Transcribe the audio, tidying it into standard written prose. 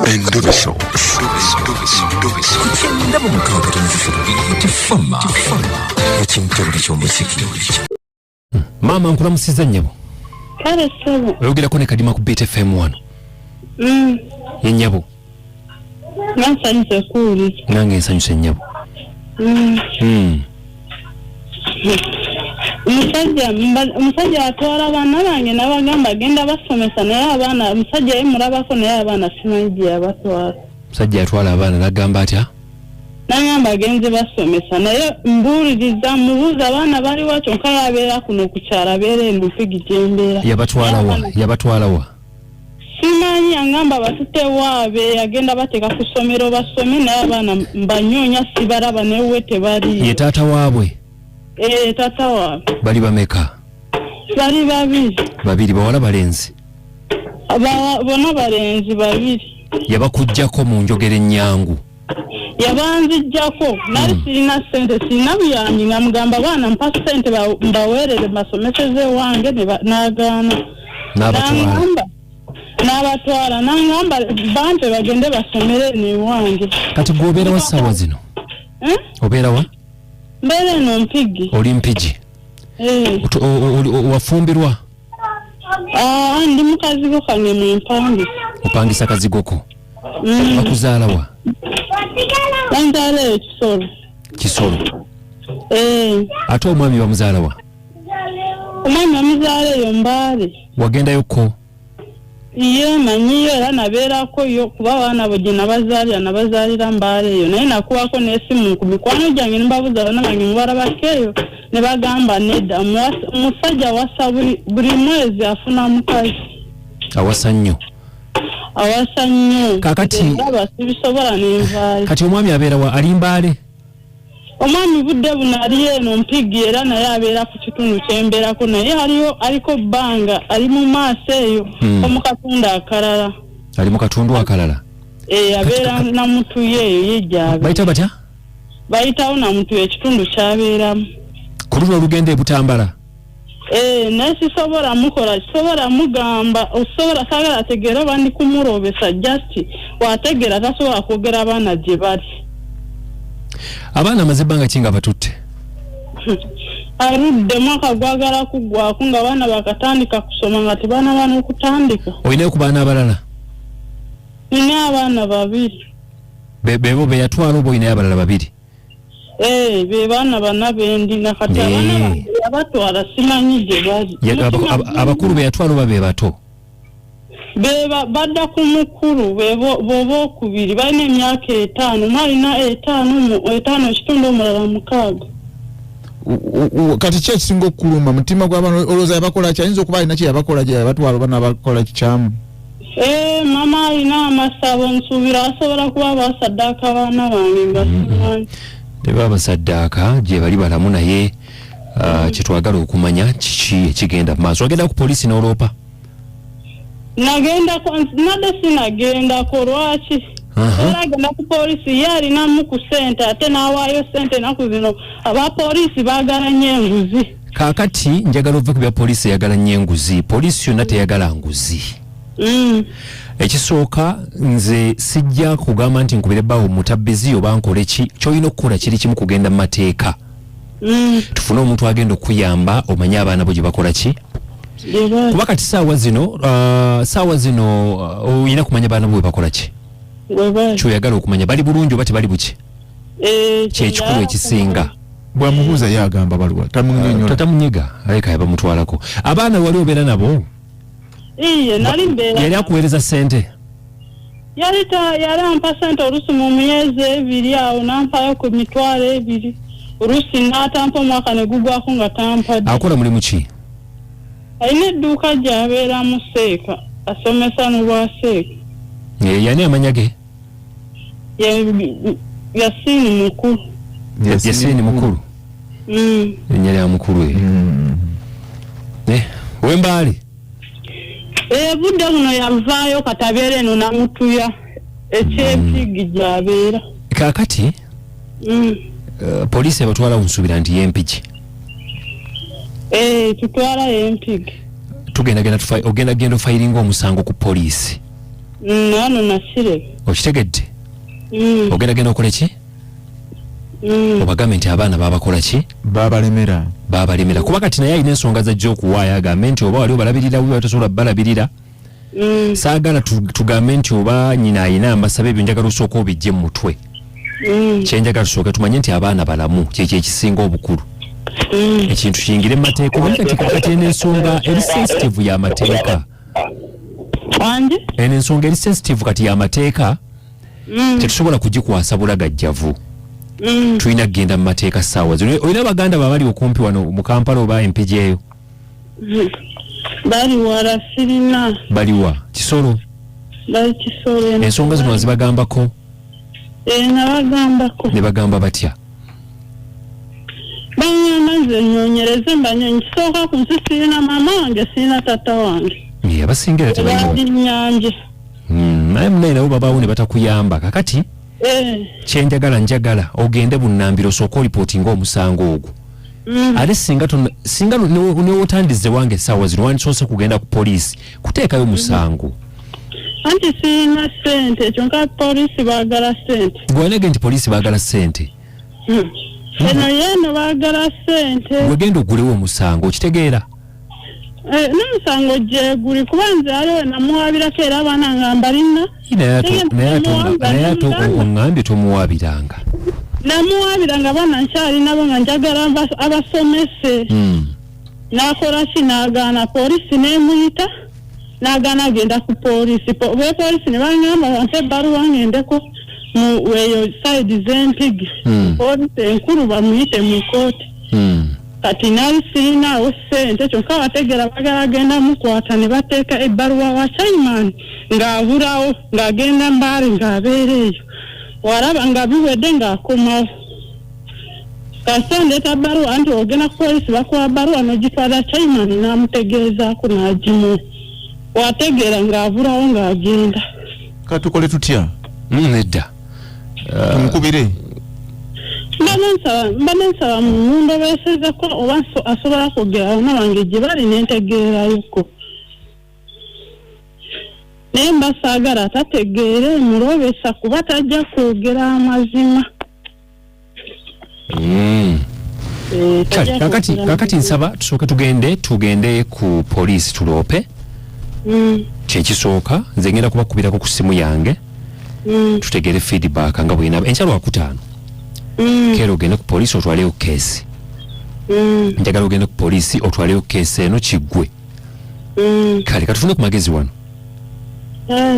Endobeso. Ndabo mukaka tunzifiro tifama. Ekintu ky'omuziki. Mama nkulamusiza nnyabo. Kale sebo. Oyogera ne Kadima ku Beat FM 1. Nnyabo. Nansanyuse kuli. Nange nsanyuse nnyabo. Umusajja atwala abaana bange n'abagamba agenda basomesa naye abaana omusajja yemulabako naye abaana simanyi gye yabatwala. Omusajja atwala abaana n'agamba atya? N'agamba agenze basomesa naye mbuuliriza mubuuza abaana bali wa kyokka yabeera kuno ku kyalo abeera eno Mpigi gy'embeera. Yabatwala wa? Simanyi angamba batutte waabe agenda bateeka ku ssomero basome naye abaana mbanyoonya sibalaba naye we tebali. Ye taata waabwe? Tata waabwe. Bali bameka? Bali babiri. Babiri bawala balenzi? Bona balenzi babiri. Yabakujjako mu njogera ennyangu? Yabanzijjako nali sirina ssente sirina buyambi nga mugamba baana mpa ssente mbaweerere basomeseze wange n'agaana. N'abatwala n'angamba bampe bagende basomere n'ewange. Kati gwe obeera wa ssaawa zino? Obeera wa? Mbeera eno Mpigi. Oli Mpigi? Wafumbirwa? Ndi mu kazigo kange mu mpangisa. Opangisa kazigo ko? Bakuzaala wa? Banzaala Kisoro. Kisoro? Ate omwami bamuzaala wa? Omwami bamuzaala eyo Mbaale. Wagendayo ko? Ye manyiyo era nabeerako yo kuba abaana bo gye nabazaalira Mbaale eyo naye nakuwako n'essimu ku mikwano gyange ne mbabuuza abaana bange mubalabako eyo ne bagamba nedda omusajja awasa buli mwezi afuna mukazi. Awasa nnyo? Awasa nnyo. Kakati ndaba sibisobola n'envaayo. Kati omwami abeera wa? Ali Mbaale? Omwami budde buno ali eno Mpigi era naye abeera ku kitundu kyembeerako naye aliko bbanga ali mu maaso eyo mu katundu akalala. Ali mu katundu akalala? Abeera Namutuye eyo yejjaabe. Bayita batya? Bayitawo Namutuye ekitundu ky'abeeramu. Ku luno olugenda e Butambala? Naye sisobola mukola kisobola mugamba osobola saagala ategeera oba ndi kumulobesa just wategeera tasobola kwogera abaana gye bali. Abaana amaze ebbanga ki nga batutte? Aludde mwaka gwagala kuggwako nga baana bakatandika kusoma nga tebaana n'okutandika. Olinayo ku baana abalala? Nina abaana babiri. Bebo be yatwala oba olinayo abalala babiri? Be baana bana bendi nga kati abaana yabatwala simanyi gye bali. Abakulu be yatwala oba be bato? Badda ku mukulu booba okubiri balina emyaka 5 mwalina 5 ekitundu omulala 6. Kati ki ekisinga okukuluma mutima gw'abaana olowooza yabakola ki? Ayinza okuba alina ki yabakola gye yabatwala oba n'abakola kikyamu? Mama alina amasabo nsuubira asobola kuba basaddaaka abaana bange nga simanyi. Teba basaddaaka gye bali balamu naye kyetwagala okumanya kiki ekigenda mu maaso. Wagenda ku poliisi n'oloopa? Nadde sinagendako lwaki? Era agenda ku poliisi ye alinamu ku ssente ate n'awaayo ssente ennaku zino abapoliisi baagala nnyo enguzi. Kaakati njagala ove ku bya poliisi eyagala nnyo enguzi. Poliisi yonna teyagala nguzi. Ekisooka nze sijja kugamba nti nkubire bbaawo mutabbizi oba nkole ki. Ky'olina okukola kiri kimu kugenda mu mateeka. Tufune omuntu agenda okuyamba omanye abaana bo gye bakola ki. Kuba kati saawa zino olina kumanya baana bo bwe bakola ki. Ky'oyagala okumanya bali bulungi oba tebali buki. Kyekikulu ekisinga. Bwamubuuza ye agamba baliwa tatamunyiga aleka yabamutwalako. Abaana wali obeera nabo? Nali mbeera. Yali akuweereza ssente? Yali ampa ssente oluusi mu myezi 2 awo nampayo ku mitwalo 2. Oluusi n'atampa omwaka ne gugwako nga tampadde. Akola mulimu ki? Alina edduuka gy'abeera mu Seeka asomesa mu Bwaseeka. Yani amanya ge? Yasini mukulu. Yasini mukulu? Erinnya lya mukulu eyo. Wembaale? Budde buno yavaayo kati abeera eno Namutuya eky'Empigi gy'abeera. Kaakati poliisi ebatwala nsuubira nti y'Empigi? Tutwala y'Empigi. Ogenda ofayiringa omusango ku poliisi? Nano nasire. Okitegedde? Ogenda okola ki? Obagambe nti abaana babakola ki? Babalemera. Kuba kati naye alina ensonga z'ajja okuwaayo agambe nti oba wali obalabirira bwe batasobola balabirira. Saagala tugambe nti oba nyina ayina ambasaba ebyo njagala osooka obijje mu mutwe. Kyenjagala tusooke tumanye nti abaana balamu kyekyo ekisinga obukulu. Ekintu kiyingire mu mateeka omanyi kati eno ensonga eri sensitive y'amateeka. Eno ensonga eri sensitive kati y'amateeka tetusobola kugikwasa bulagajjavu. Tulina kugenda mu mateeka ssaawa zino. Olina baganda babali okumpi wano mu Kampala oba empijeeyo? Bali wala sirina. Baliwa? Kisolo? Bali Kisolo. Ensonga zino zibagambako? Nabagambako. Ne bagamba batya? Banyamaze nyonyereze mbanyonyi kisooka ku nsi sirina mama wange sirina tata wange. Abasingira tebalina. Naye munaye nabo babaawo ne batakuyamba kakati njagala ogende bunnambiro osooka olipootinga omusango ogwo. Ate singa newotandize wange essaawa zino wandisoose kugenda ku poliisi kuteekayo omusango. Anti sirina ssente kyonka poliisi baagala ssente. Gwanege nti poliisi baagala ssente. Eno yeeno baagala ssente. Wegenda ogulewo omusango okitegeera? N'omusango gye guli kuba nze aliwe namuwaabirako era abaana nga mbalina. Naye ate oŋŋambye tomuwaabiranga. Namuwaabiranga abaana nkyali nabo nga njagala abasomese. N'akola ki n'agaana poliisi n'emuyita n'agaana agenda ku poliisi. Poliisi ne baŋŋamba bampe ebbaluwa ngendeko eyo sayidi z'Empigi. Poliisi enkulu bamuyite mu kkooti. Kati nali sirinaawo ssente kyokka bategeera bagala agenda mukwata ne bateeka ebbaluwa wa Chaiman ng'abulawo ng'agenda Mbale ng'abeera eyo. Walaba nga biwedde ng'akomawo. Kasita ndeeta bbaluwa nti ogenda ku poliisi bakuwa bbaluwa n'ogitwala Chaiman n'amutegeezaako n'agimuwa. Wategeera ng'abulawo ng'agenda. Katukole tutya? Nedda. Nkubire. Mbadde nsaba mu nnundo beesezeko oba asobola kwogera abaana bange gye bali n'entegeerayoko. Naye mbasaagala tategeere mulobesa kuba tajja kwogera amazima. Kakati nsaba tusooke tugende ku poliisi tuloope. Kyekisooka nze ngenda kubakubirako ku ssimu yange. Tutegeere feedback nga bw'inaba. Enkya Lwakutaano. Kero ogende ku poliisi otwaleyo keesi. Njagala ogende ku poliisi otwaleyo keesi eno kiggwe. Kale katufune ku magezi wano.